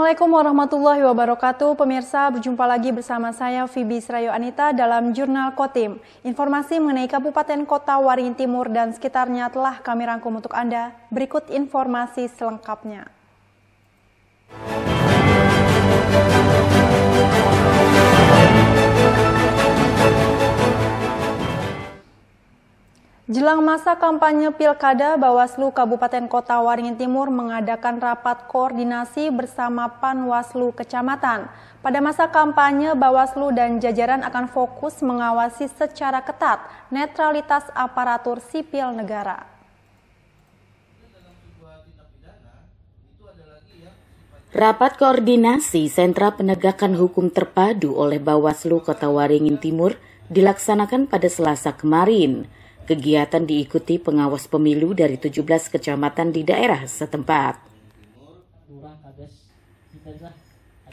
Assalamualaikum warahmatullahi wabarakatuh. Pemirsa, berjumpa lagi bersama saya Fibi Srayo Anita dalam Jurnal Kotim. Informasi mengenai Kabupaten Kota Waringin Timur dan sekitarnya telah kami rangkum untuk Anda. Berikut informasi selengkapnya. Jelang masa kampanye Pilkada, Bawaslu Kabupaten Kota Waringin Timur mengadakan rapat koordinasi bersama Panwaslu Kecamatan. Pada masa kampanye, Bawaslu dan jajaran akan fokus mengawasi secara ketat netralitas aparatur sipil negara. Rapat koordinasi Sentra Penegakan Hukum Terpadu oleh Bawaslu Kota Waringin Timur dilaksanakan pada Selasa kemarin. Kegiatan diikuti pengawas pemilu dari 17 kecamatan di daerah setempat.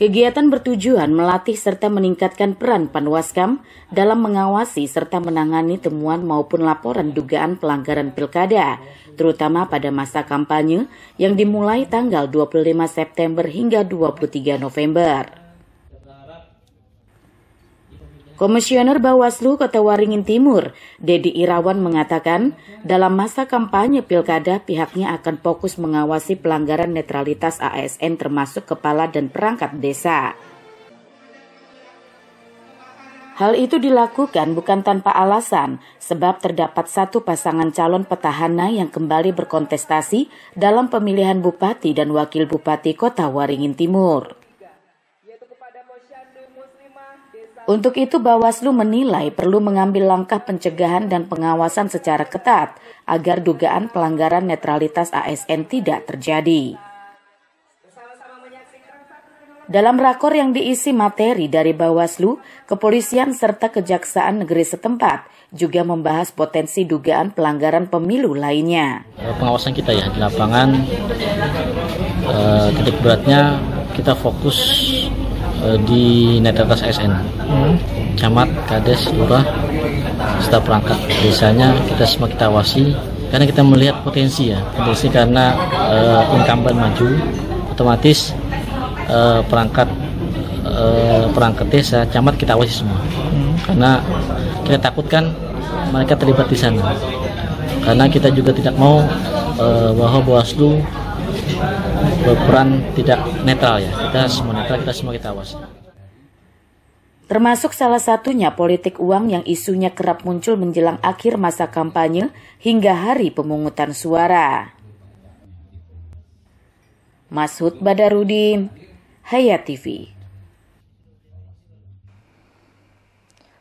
Kegiatan bertujuan melatih serta meningkatkan peran Panwaskam dalam mengawasi serta menangani temuan maupun laporan dugaan pelanggaran pilkada, terutama pada masa kampanye yang dimulai tanggal 25 September hingga 23 November. Komisioner Bawaslu Kota Waringin Timur, Dedi Irawan mengatakan, dalam masa kampanye pilkada pihaknya akan fokus mengawasi pelanggaran netralitas ASN termasuk kepala dan perangkat desa. Hal itu dilakukan bukan tanpa alasan, sebab terdapat satu pasangan calon petahana yang kembali berkontestasi dalam pemilihan Bupati dan Wakil Bupati Kota Waringin Timur. Untuk itu Bawaslu menilai perlu mengambil langkah pencegahan dan pengawasan secara ketat agar dugaan pelanggaran netralitas ASN tidak terjadi. Dalam rakor yang diisi materi dari Bawaslu, kepolisian serta kejaksaan negeri setempat juga membahas potensi dugaan pelanggaran pemilu lainnya. Pengawasan kita ya di lapangan, titik beratnya kita fokus di netralitas ASN, camat, kades, lurah, serta perangkat desanya kita awasi karena kita melihat potensi karena incumbent maju, otomatis perangkat desa, camat kita awasi semua, karena kita takutkan mereka terlibat di sana, karena kita juga tidak mau bahwa Bawaslu berperan tidak netral ya, kita semua netral, kita awasi. Termasuk salah satunya politik uang yang isunya kerap muncul menjelang akhir masa kampanye hingga hari pemungutan suara. Mashud Badarudin, Hayat TV.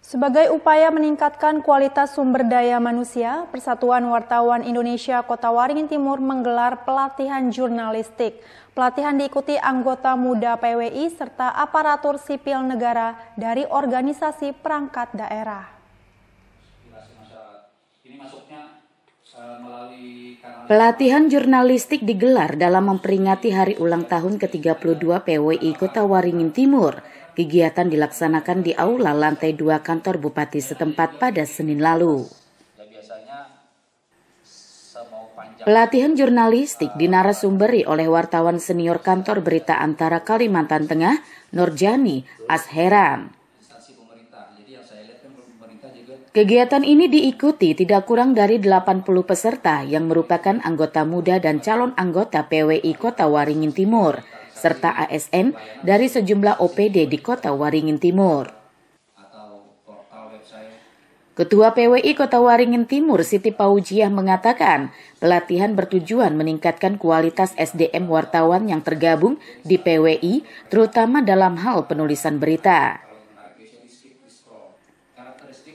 Sebagai upaya meningkatkan kualitas sumber daya manusia, Persatuan Wartawan Indonesia Kota Waringin Timur menggelar pelatihan jurnalistik. Pelatihan diikuti anggota muda PWI serta aparatur sipil negara dari organisasi perangkat daerah. Pelatihan jurnalistik digelar dalam memperingati hari ulang tahun ke-32 PWI Kota Waringin Timur. Kegiatan dilaksanakan di aula lantai 2 kantor Bupati setempat pada Senin lalu. Pelatihan jurnalistik dinarasumberi oleh wartawan senior kantor Berita Antara Kalimantan Tengah, Nurjani Asheran. Kegiatan ini diikuti tidak kurang dari 80 peserta yang merupakan anggota muda dan calon anggota PWI Kota Waringin Timur, serta ASN dari sejumlah OPD di Kota Waringin Timur. Ketua PWI Kota Waringin Timur, Siti Paujiah mengatakan, pelatihan bertujuan meningkatkan kualitas SDM wartawan yang tergabung di PWI, terutama dalam hal penulisan berita.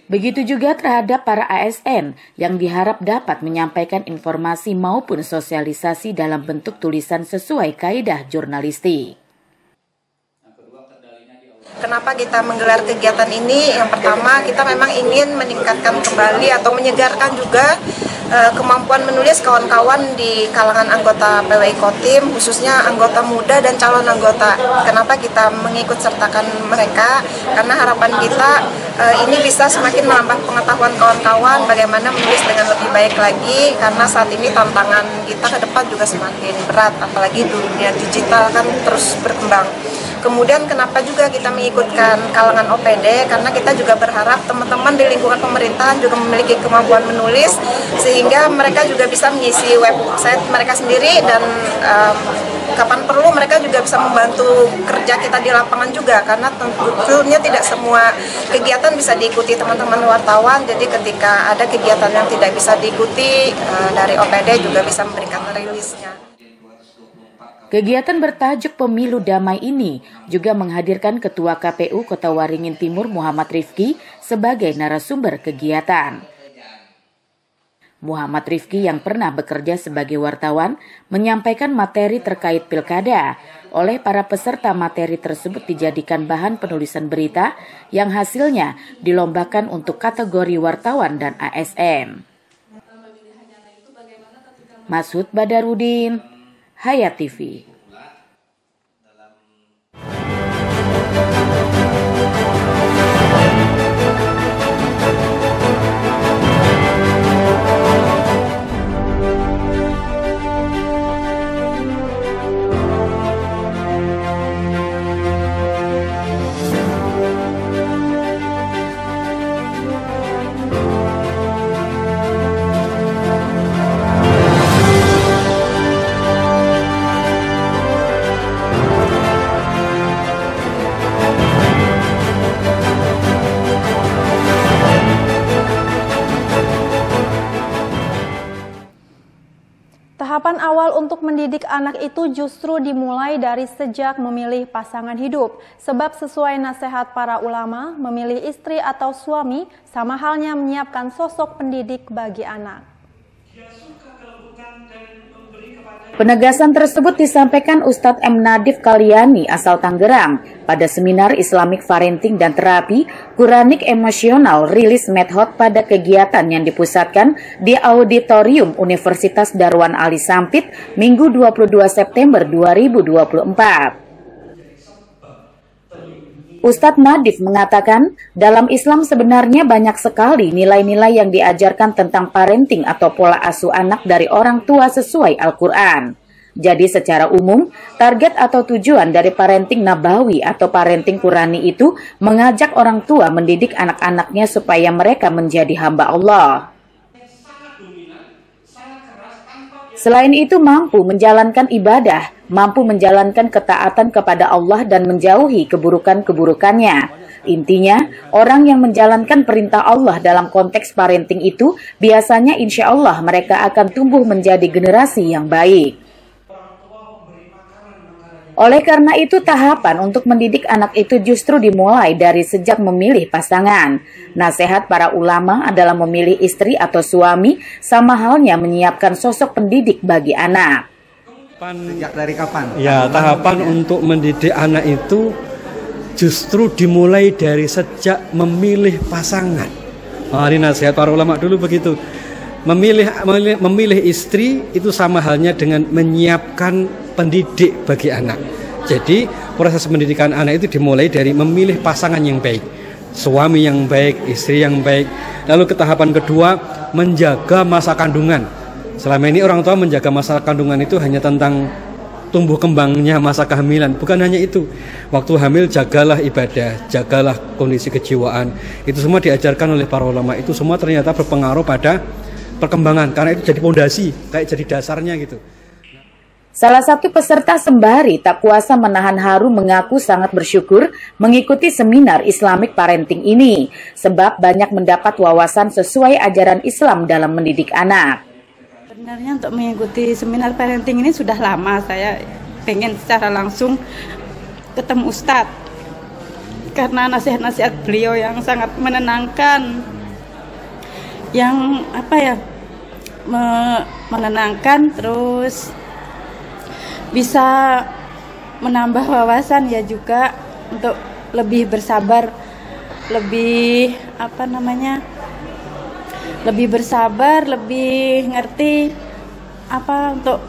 Begitu juga terhadap para ASN yang diharap dapat menyampaikan informasi maupun sosialisasi dalam bentuk tulisan sesuai kaidah jurnalistik. Kenapa kita menggelar kegiatan ini? Yang pertama, kita memang ingin meningkatkan kembali atau menyegarkan juga kemampuan menulis kawan-kawan di kalangan anggota PWI Kotim, khususnya anggota muda dan calon anggota. Kenapa kita mengikut sertakan mereka? Karena harapan kita ini bisa semakin menambah pengetahuan kawan-kawan bagaimana menulis dengan lebih baik lagi, karena saat ini tantangan kita ke depan juga semakin berat, apalagi dunia digital kan terus berkembang. Kemudian kenapa juga kita mengikutkan kalangan OPD, karena kita juga berharap teman-teman di lingkungan pemerintahan juga memiliki kemampuan menulis, sehingga mereka juga bisa mengisi website mereka sendiri, dan kapan perlu mereka juga bisa membantu kerja kita di lapangan juga, karena tentunya tidak semua kegiatan bisa diikuti teman-teman wartawan. Jadi ketika ada kegiatan yang tidak bisa diikuti, dari OPD juga bisa memberikan rilisnya. Kegiatan bertajuk Pemilu Damai ini juga menghadirkan Ketua KPU Kota Waringin Timur Muhammad Rifki sebagai narasumber kegiatan. Muhammad Rifki yang pernah bekerja sebagai wartawan menyampaikan materi terkait pilkada. Oleh para peserta, materi tersebut dijadikan bahan penulisan berita yang hasilnya dilombakan untuk kategori wartawan dan ASN. Masud Badarudin, Hayat TV. Tahapan awal untuk mendidik anak itu justru dimulai dari sejak memilih pasangan hidup. Sebab sesuai nasihat para ulama, memilih istri atau suami sama halnya menyiapkan sosok pendidik bagi anak. Penegasan tersebut disampaikan Ustadz M. Nadif Kalyani asal Tangerang pada seminar Islamic Parenting dan Terapi Quranic Emotional Release Method pada kegiatan yang dipusatkan di Auditorium Universitas Darwan Ali Sampit Minggu 22 September 2024. Ustadz Nadif mengatakan, dalam Islam sebenarnya banyak sekali nilai-nilai yang diajarkan tentang parenting atau pola asuh anak dari orang tua sesuai Al-Quran. Jadi secara umum, target atau tujuan dari parenting nabawi atau parenting Qurani itu mengajak orang tua mendidik anak-anaknya supaya mereka menjadi hamba Allah. Selain itu mampu menjalankan ibadah, mampu menjalankan ketaatan kepada Allah dan menjauhi keburukan-keburukannya. Intinya, orang yang menjalankan perintah Allah dalam konteks parenting itu, biasanya insya Allah mereka akan tumbuh menjadi generasi yang baik. Oleh karena itu, tahapan untuk mendidik anak itu justru dimulai dari sejak memilih pasangan. Nasihat para ulama adalah memilih istri atau suami, sama halnya menyiapkan sosok pendidik bagi anak. Sejak dari kapan? Ya, tahapan untuk mendidik anak itu justru dimulai dari sejak memilih pasangan. Ini nasihat para ulama dulu begitu. Memilih istri itu sama halnya dengan menyiapkan pendidik bagi anak. Jadi proses pendidikan anak itu dimulai dari memilih pasangan yang baik, suami yang baik, istri yang baik. Lalu ke tahapan kedua, menjaga masa kandungan. Selama ini orang tua menjaga masa kandungan itu hanya tentang tumbuh kembangnya masa kehamilan. Bukan hanya itu, waktu hamil jagalah ibadah, jagalah kondisi kejiwaan. Itu semua diajarkan oleh para ulama. Itu semua ternyata berpengaruh pada perkembangan, karena itu jadi fondasi, kayak jadi dasarnya gitu. Salah satu peserta sembari tak kuasa menahan haru mengaku sangat bersyukur mengikuti seminar Islamic Parenting ini, sebab banyak mendapat wawasan sesuai ajaran Islam dalam mendidik anak. Sebenarnya untuk mengikuti seminar parenting ini sudah lama, saya pengen secara langsung ketemu Ustadz, karena nasihat-nasihat beliau yang sangat menenangkan, yang menenangkan, terus bisa menambah wawasan ya juga untuk lebih bersabar, lebih lebih bersabar, lebih ngerti apa untuk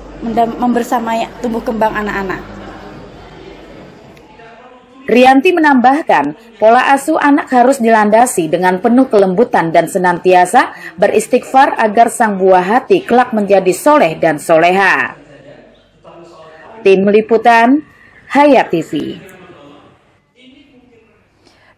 membersamai tumbuh kembang anak-anak. Rianti menambahkan, pola asuh anak harus dilandasi dengan penuh kelembutan dan senantiasa beristighfar agar sang buah hati kelak menjadi soleh dan soleha. Tim Liputan, Hayat TV.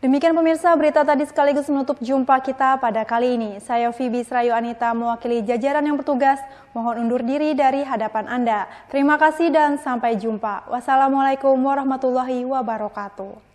Demikian pemirsa, berita tadi sekaligus menutup jumpa kita pada kali ini. Saya Fibi Srayu Anita mewakili jajaran yang bertugas, mohon undur diri dari hadapan Anda. Terima kasih dan sampai jumpa. Wassalamualaikum warahmatullahi wabarakatuh.